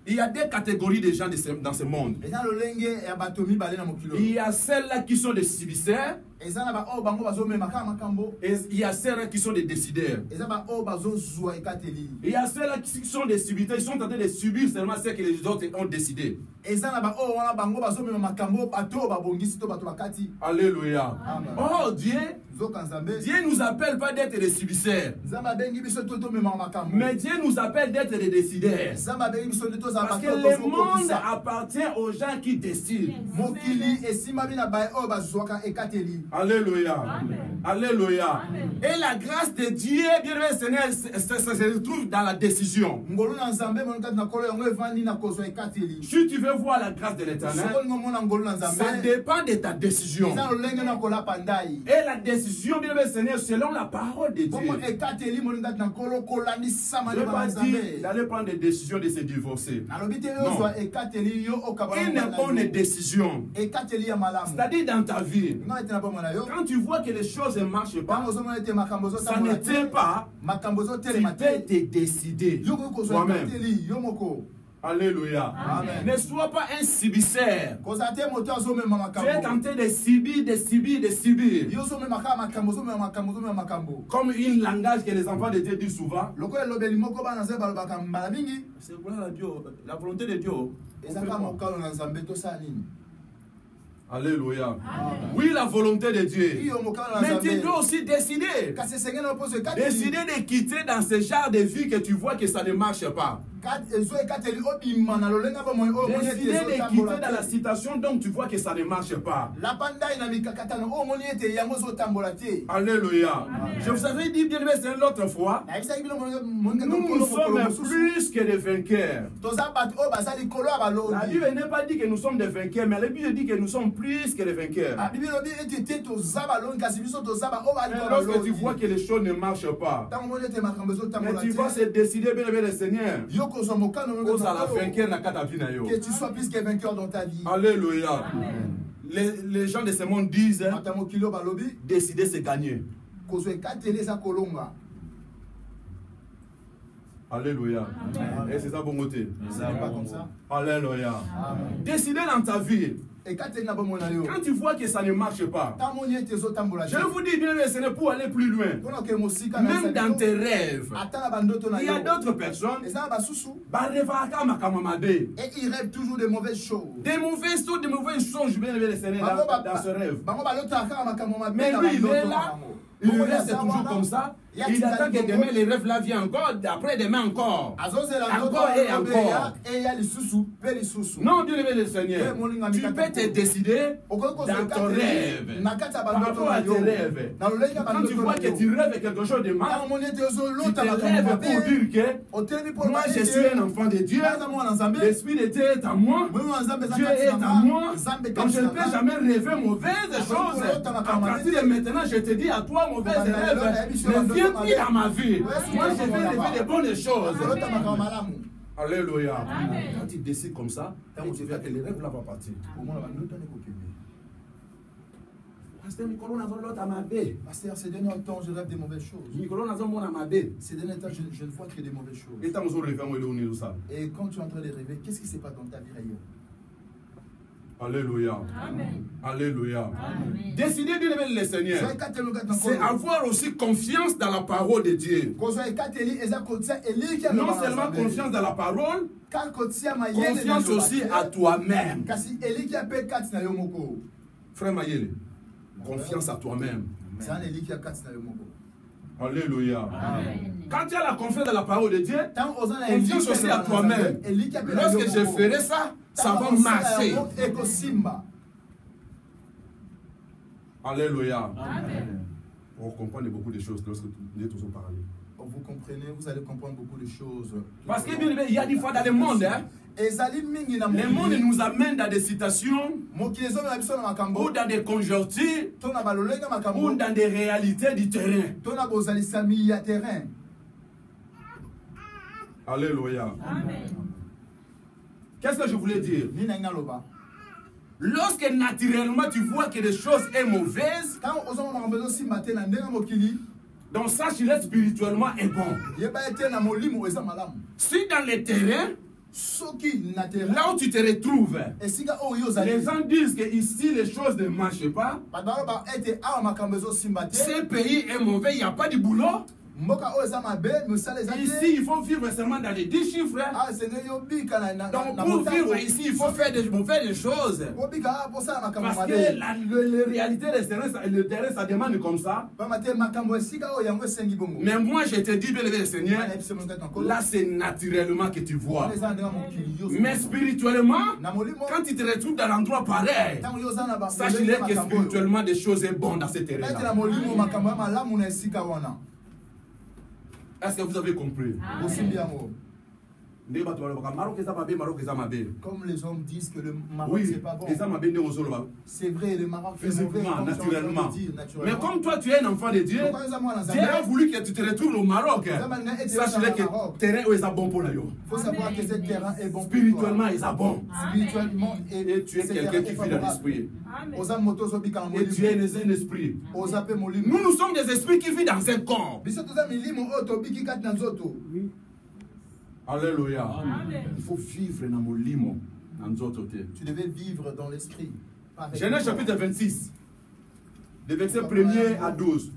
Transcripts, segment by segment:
Il y a des catégories de gens dans ce monde. Il y a celles-là qui sont des subisseurs. Et il y a celles-là qui sont des décideurs. Il y a celles-là qui sont des subisseurs. Ils sont en train de subir seulement ce que les autres ont décidé. Alléluia. Oh Dieu nous appelle pas d'être des subisseurs. Mais Dieu nous appelle d'être des décideurs. Parce que le monde appartient aux gens qui décident. Alléluia. Alléluia. Et la grâce de Dieu, bien aimé Seigneur, se retrouve dans la décision. Si tu veux voir la grâce de l'Éternel, ça dépend de ta décision. Et la décision, bien aimé Seigneur, selon la parole de Dieu. Je ne vais pas dire d'aller prendre des décisions de se divorcer. Non. Une bonne décision. C'est-à-dire dans ta vie. Quand tu vois que les choses ne marchent pas, ça ne tient pas, tu peux te décider toi-même. Alléluia. Amen. Ne sois pas un subisseur. Tu es tenté de subir, de subir, de subir. Comme une langage que les enfants de Dieu disent souvent. C'est la volonté de Dieu. Alléluia. Amen. Oui, la volonté de Dieu. Mais tu dois aussi décider. Décider de quitter dans ce genre de vie que tu vois que ça ne marche pas. Décider de quitter dans la situation dont tu vois que ça ne marche pas. Alléluia. Amen. Je vous avais dit bien aimé, c'est l'autre fois. Nous sommes plus que des vainqueurs. La Bible n'est pas dit que nous sommes des vainqueurs, mais la Bible dit que nous sommes plus que des vainqueurs. Mais lorsque tu vois que les choses ne marchent pas, mais tu vas se décider, bien aimé le Seigneur, que tu sois plus que vainqueur dans ta vie. Alléluia. Les gens de ce monde disent décider c'est gagner. Alléluia. Et c'est ça bon côté. Alléluia. Décider dans ta vie. Quand tu vois que ça ne marche pas, je vous dis bien, ce n'est pour aller plus loin. Même dans tes rêves, il y a d'autres personnes et ils rêvent toujours de mauvaises choses. Des mauvaises choses, bien aimé le Seigneur dans ce rêve. Mais lui, il est là. Il reste toujours comme ça. Il attend que demain les rêves là viennent encore, après demain encore. Encore et encore. Non, Dieu le Seigneur. Tu peux te décider dans ton rêve. Par rapport à tes rêves. Quand tu vois que tu rêves quelque chose de mal, tu te rêves pour dire que moi je suis un enfant de Dieu. L'Esprit de Dieu est en moi. Dieu est en moi. Donc je ne peux jamais rêver mauvaise chose. À partir de maintenant, je te dis à toi, mauvaise rêve. Ne viens plus dans ma vie. Moi, je vais rêver de bonnes choses. Alléluia. Amen. Quand tu décides comme ça, tu verras que les rêves là vont partir. Pasteur, Pasteur, ces derniers temps, je rêve de mauvaises choses. Ces derniers temps, je ne vois que de mauvaises choses. Et quand tu es en train de rêver, qu'est-ce qui se passe dans ta vie ailleurs? Alléluia. Amen. Alléluia. Amen. Décider de lever le Seigneur, c'est avoir aussi confiance dans la parole de Dieu. Non seulement confiance dans la parole, confiance aussi à toi-même. Frère Mayele, confiance à toi-même. Alléluia. Amen. Quand tu as la confiance dans la parole de Dieu, confiance aussi à toi-même. Lorsque je ferai ça, ça va marcher. Alléluia. Amen. On comprend beaucoup de choses lorsque nous sommes parlé. Vous comprenez, vous allez comprendre beaucoup de choses. Parce qu'il y a des fois dans le monde, le monde nous amène dans des situations ou dans des conjonctures ou dans des réalités du terrain. Alléluia. Amen. Qu'est-ce que je voulais dire? Lorsque naturellement tu vois que les choses sont mauvaises, donc ça, spirituellement est bon. Si dans le terrain, Là où tu te retrouves, les gens disent que ici les choses ne marchent pas. Ce pays est mauvais, il n'y a pas de boulot. Ici, il faut vivre seulement dans les 10 chiffres. Donc, pour vivre ici, il faut faire des choses. Parce que la réalité du terrain, ça demande comme ça. Mais moi, je te dis, bien le Seigneur, là, c'est naturellement que tu vois. Mais spirituellement, quand tu te retrouves dans l'endroit pareil, sache-le que spirituellement, des choses sont bonnes dans ce terrain-là. Est-ce que vous avez compris? Comme les hommes disent que le Maroc c'est pas bon. C'est vrai, le Maroc physiquement, naturellement. Mais comme toi tu es un enfant de Dieu, Dieu a voulu que tu te retrouves au Maroc. Sache-le que le terrain est bon pour la yo. Il faut savoir que ce terrain est bon. Spirituellement, il est bon. Spirituellement, et tu es quelqu'un qui vit dans l'esprit. Et tu es un esprit. Nous sommes des esprits qui vivent dans un corps. Alléluia. Il faut vivre dans mon limo. Tu devais vivre dans l'esprit. Genèse chapitre 26. Le verset 1er à 12.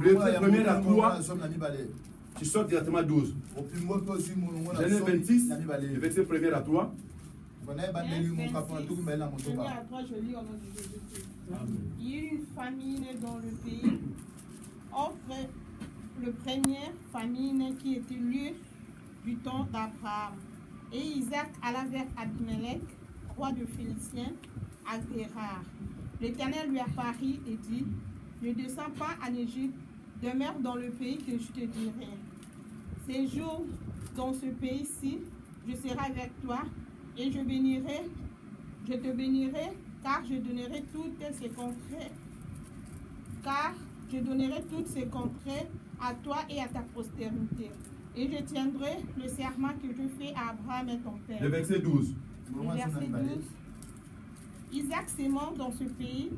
Le verset 1er à 3. Tu sors directement à 12. Genèse 26. Le verset 1er à 3. Il y a eu une famine dans le pays. Offre le premier famine qui était lieu du temps d'Abraham. Et Isaac alla vers Abimelech, roi de Philistins, à Guérar. L'Éternel lui apparut et dit, ne descends pas en Égypte, demeure dans le pays que je te dirai. Séjourne dans ce pays-ci, je serai avec toi, et je te bénirai, car je donnerai toutes ces contrées à toi et à ta postérité. Et je tiendrai le serment que je fais à Abraham et ton père. Le verset 12. Le verset 12. Isaac s'aimant dans ce pays,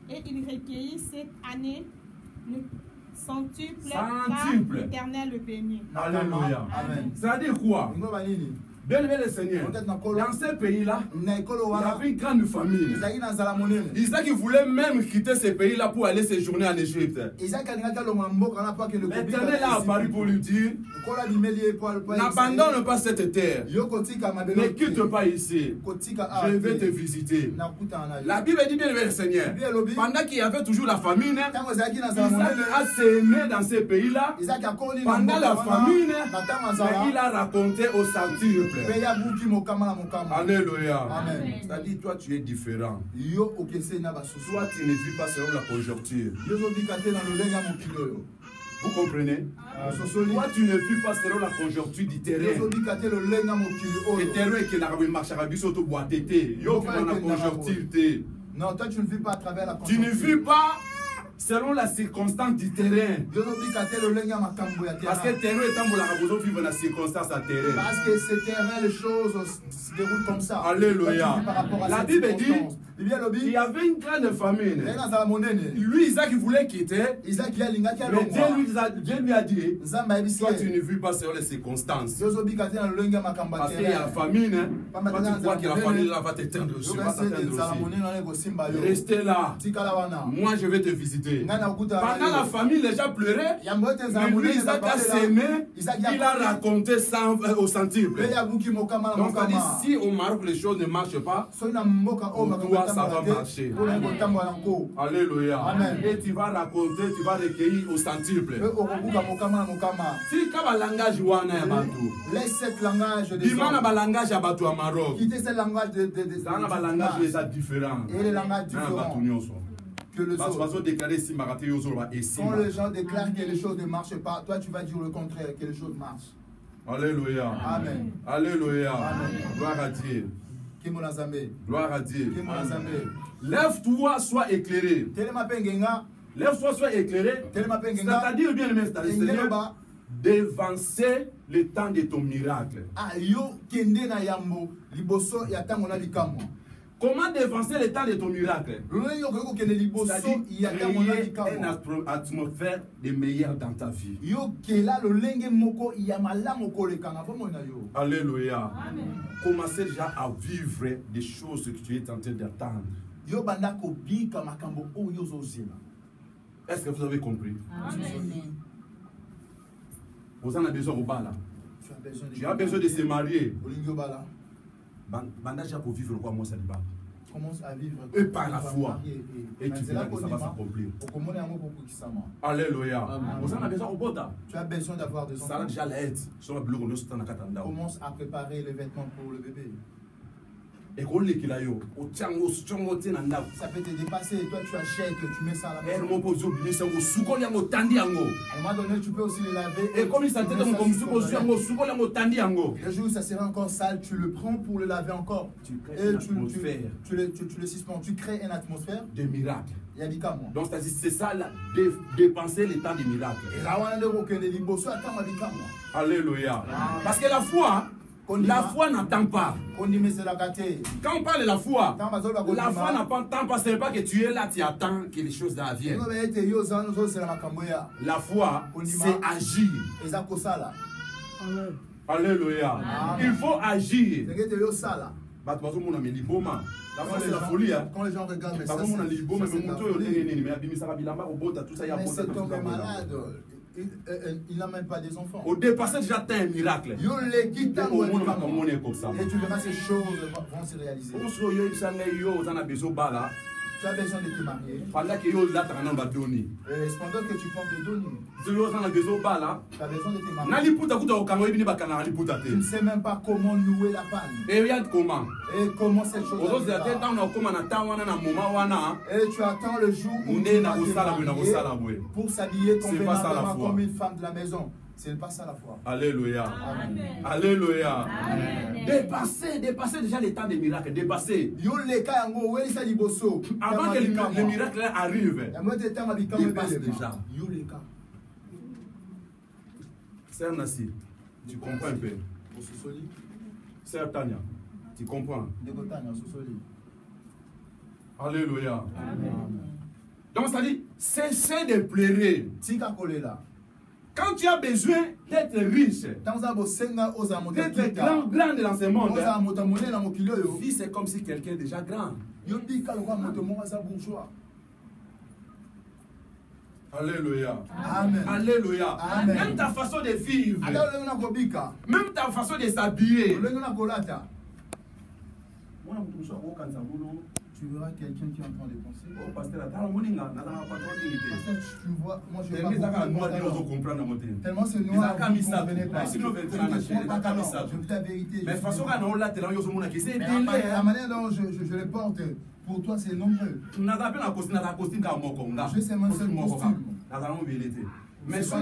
et il recueillit cette année le centuple, car l'Éternel le bénit. Alléluia. Amen. Ça veut dire quoi? Bien aimé le Seigneur, dans ce pays-là, il y avait une grande famille. Isaac voulait même quitter ce pays-là pour aller séjourner en Égypte. L'Éternel a apparu pour lui dire, n'abandonne pas cette terre, ne quitte pas ici, je vais te visiter. La Bible dit, bien aimé le Seigneur, pendant qu'il y avait toujours la famine, Isaac a sémé dans ce pays-là. Pendant la famine, il a raconté au centuple. Alléluia. C'est-à-dire, toi, tu es différent. Toi, tu ne vis pas selon la conjoncture. Vous comprenez? Toi, tu ne vis pas selon la conjoncture du terrain. Le terrain est que la marche à surtout boîte d'été. Yo, la conjoncture. Non, toi, tu ne vis pas à travers la conjoncture. Tu ne vis pas selon la circonstance du terrain. Parce que le terrain est en besoin de vivre dans la circonstance à terrain. Parce que ce terrain, les choses se déroulent comme ça. Alléluia. La Bible dit, il y avait une grande famine. Lui, Isaac, voulait quitter. Mais Dieu lui a dit, toi, tu ne vis pas selon les circonstances. Parce qu'il y a la famine. Quand tu crois que la famine là va t'éteindre aussi. Restez là. Moi, je vais te visiter. Pendant la famine, les gens pleuraient. Lui, Isaac a sémé. Il a raconté ça au centuple. Donc, on dit, si au Maroc, les choses ne marchent pas, au doigt, ça va marcher. Alléluia. Amen. Et tu vas raconter, tu vas recueillir au centuple. Si tu as un langage, laisse ce langage des hommes. Il langage à Maroc. Quittez ce langage des langages différents. Et les langages différents. Que le quand les gens déclarent que les choses ne marchent pas, toi tu vas dire le contraire, que les choses marchent. Alléluia. Amen. Alléluia. Amen. Gloire à Dieu. Gloire à Dieu. Lève-toi, sois éclairé. Lève-toi, sois éclairé. C'est-à-dire, bien aimé, c'est-à-dire d'évancer le temps de ton miracle. Comment dévancer le temps de ton miracle? C'est-à-dire créer une atmosphère de meilleure dans ta vie. Alléluia. Commencez déjà à vivre des choses que tu es en train d'attendre. Est-ce que vous avez compris? Amen. Vous en avez besoin au bas là. Tu as besoin de se marier. Bandage pour vivre quoi moi célibat. Commence à vivre et par la foi. Et tu verras que ça va s'accomplir. Alléluia. Vous en avez besoin au bota. Tu as besoin d'avoir des enfants. Ça déjà l'aide. Commence à préparer les vêtements pour le bébé. Ça peut te dépasser, toi tu achètes, tu mets ça à la maison. À un moment donné, tu peux aussi le laver. Et comme il s'attend le jour où ça sera encore sale, tu le prends pour le laver encore. Tu le suspends, tu crées une atmosphère de miracle. Donc c'est ça, dépenser le temps des miracles. Alléluia. Parce que la foi n'attend pas. Quand on parle de la foi n'attend pas, ce n'est pas que tu es là, tu attends que les choses viennent. La foi, c'est agir. Alléluia. Il faut agir. La foi, c'est la folie. Quand les gens regardent, cet homme est malade. Il n'a même pas des enfants. Au dépassé déjà un miracle. Et tu verras ces choses vont se réaliser. Tu as besoin de te marier. Pendant que tu portes des dons. Tu as besoin de te marier. Tu ne sais même pas comment nouer la panne. Et comment cette chose et tu attends le jour où tu vas te marier pour s'habiller convenablement comme une femme de la maison. C'est pas ça la foi. Alléluia. Amen. Alléluia. Amen. Dépasser déjà les temps des miracles. Dépasser. Avant que les miracles arrivent. Dépasse déjà. Sœur Nassi, tu comprends un peu? Sœur Tania, tu comprends? Alléluia. Amen. Donc ça dit, cessez de pleurer. Quand tu as besoin d'être riche, d'être grand dans ce monde, vie c'est comme si quelqu'un est déjà grand. Alléluia. Amen. Alléluia. Amen. Même ta façon de vivre, même ta façon de s'habiller. Tu verras quelqu'un qui est en train de penser. Oh, pasteur, tu vois, moi je vais pas tellement c'est noir. Je la vérité. Mais de toute façon, la manière dont je le porte, pour toi c'est nombreux. Je sais mon seul costume. Mais quand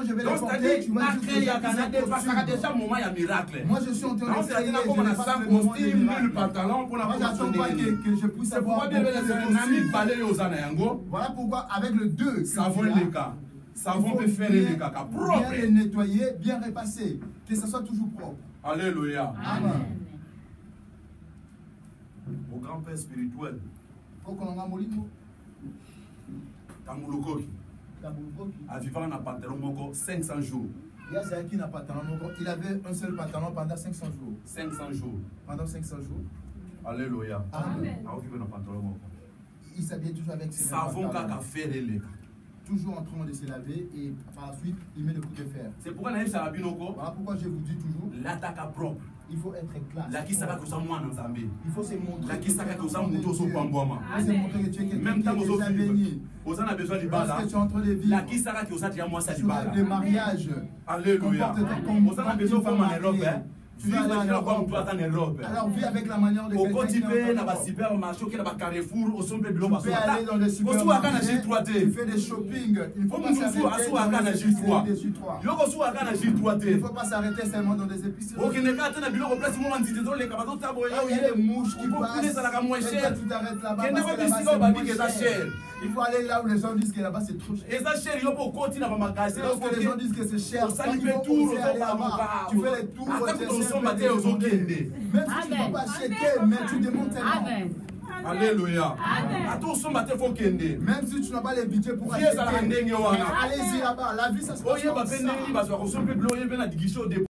je vais le porter, tu vas miracle. Moi je suis en train de créer, je puisse avoir voilà pourquoi avec le 2, savon peut faire les caca propre. Bien les nettoyer, bien repasser, que ça soit toujours propre. Alléluia. Amen. Au grand-père spirituel. À vivre en pantalon 500 jours. Il avait un seul pantalon pendant 500 jours. 500 jours. Pendant 500 jours. Alléluia. Amen. Il s'habillait toujours avec ses savon qu'à faire les toujours en train de se laver et par la suite il met le coup de fer. C'est pourquoi voilà pourquoi je vous dis toujours l'attaque propre. Il faut être classe. Il faut se montrer. Il faut se montrer que tu es quelqu'un même temps qui est déjà béni. Vous en avez besoin du bas là. Tu es en train de vivre. Le mariage. Alléluia. Vous en avez besoin comme en Europe. Tu vas aller en Europe. Alors vis avec la manière de quelqu'un qui est en supermarché, qui est dans Carrefour, au son tu peux aller dans les supermarchés. Tu fais des shopping. Il ne faut pas s'arrêter dans les Il ne faut pas s'arrêter seulement dans des épiceries. Il y a les mouches qui passent. Tu t'arrêtes là-bas. Il faut aller là où les gens disent que là-bas c'est trop cher. Lorsque les gens disent que c'est cher, tu fais les tours. osomba te ozokende. Même si tu ne peux pas acheter, mais tu demandes tellement. Alléluia. Même si tu n'as pas les budgets pour acheter, allez-y là-bas. La vie, ça se passe comme ça.